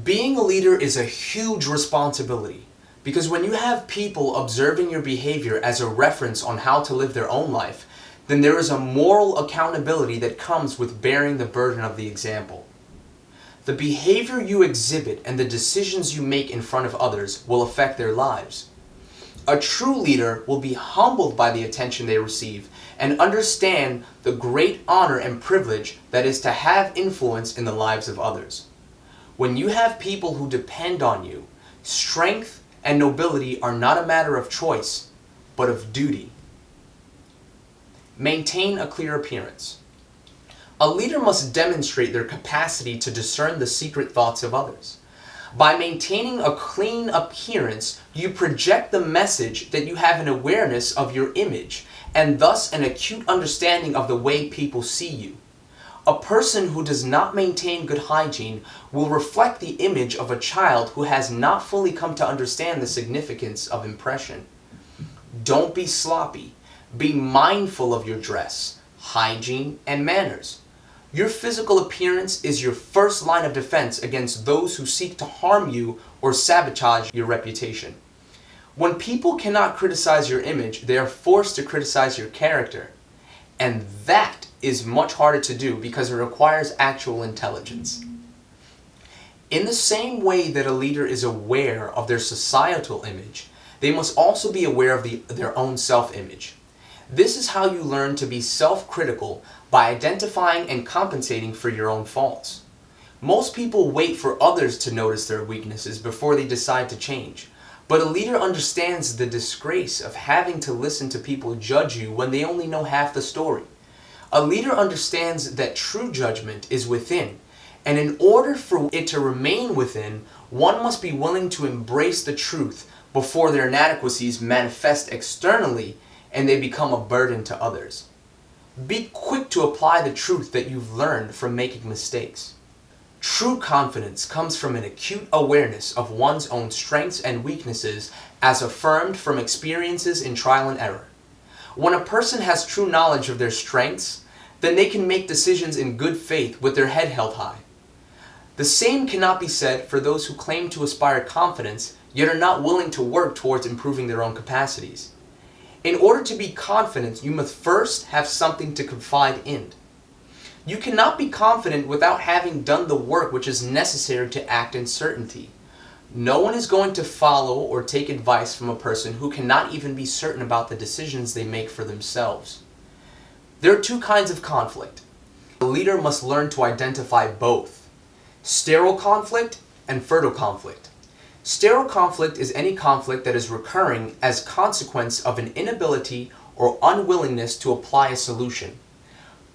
Being a leader is a huge responsibility because when you have people observing your behavior as a reference on how to live their own life, then there is a moral accountability that comes with bearing the burden of the example. The behavior you exhibit and the decisions you make in front of others will affect their lives. A true leader will be humbled by the attention they receive and understand the great honor and privilege that is to have influence in the lives of others. When you have people who depend on you, strength and nobility are not a matter of choice, but of duty. Maintain a clear appearance. A leader must demonstrate their capacity to discern the secret thoughts of others. By maintaining a clean appearance, you project the message that you have an awareness of your image and thus an acute understanding of the way people see you. A person who does not maintain good hygiene will reflect the image of a child who has not fully come to understand the significance of impression. Don't be sloppy. Be mindful of your dress, hygiene, and manners. Your physical appearance is your first line of defense against those who seek to harm you or sabotage your reputation. When people cannot criticize your image, they are forced to criticize your character. And that is much harder to do because it requires actual intelligence. In the same way that a leader is aware of their societal image, they must also be aware of their own self-image. This is how you learn to be self-critical by identifying and compensating for your own faults. Most people wait for others to notice their weaknesses before they decide to change. But a leader understands the disgrace of having to listen to people judge you when they only know half the story. A leader understands that true judgment is within, and in order for it to remain within, one must be willing to embrace the truth before their inadequacies manifest externally and they become a burden to others. Be quick to apply the truth that you've learned from making mistakes. True confidence comes from an acute awareness of one's own strengths and weaknesses as affirmed from experiences in trial and error. When a person has true knowledge of their strengths, then they can make decisions in good faith with their head held high. The same cannot be said for those who claim to aspire confidence, yet are not willing to work towards improving their own capacities. In order to be confident, you must first have something to confide in. You cannot be confident without having done the work which is necessary to act in certainty. No one is going to follow or take advice from a person who cannot even be certain about the decisions they make for themselves. There are two kinds of conflict. The leader must learn to identify both: sterile conflict and fertile conflict. Sterile conflict is any conflict that is recurring as consequence of an inability or unwillingness to apply a solution.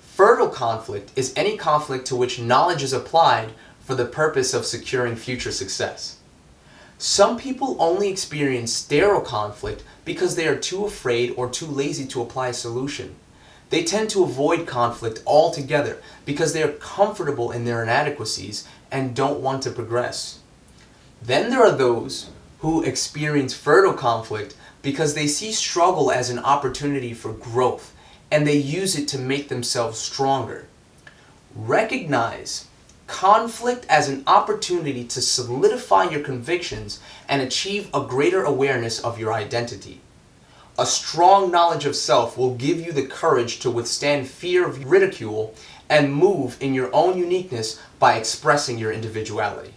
Fertile conflict is any conflict to which knowledge is applied for the purpose of securing future success. Some people only experience sterile conflict because they are too afraid or too lazy to apply a solution. They tend to avoid conflict altogether because they are comfortable in their inadequacies and don't want to progress. Then there are those who experience fertile conflict because they see struggle as an opportunity for growth and they use it to make themselves stronger. Recognize conflict as an opportunity to solidify your convictions and achieve a greater awareness of your identity. A strong knowledge of self will give you the courage to withstand fear of ridicule and move in your own uniqueness by expressing your individuality.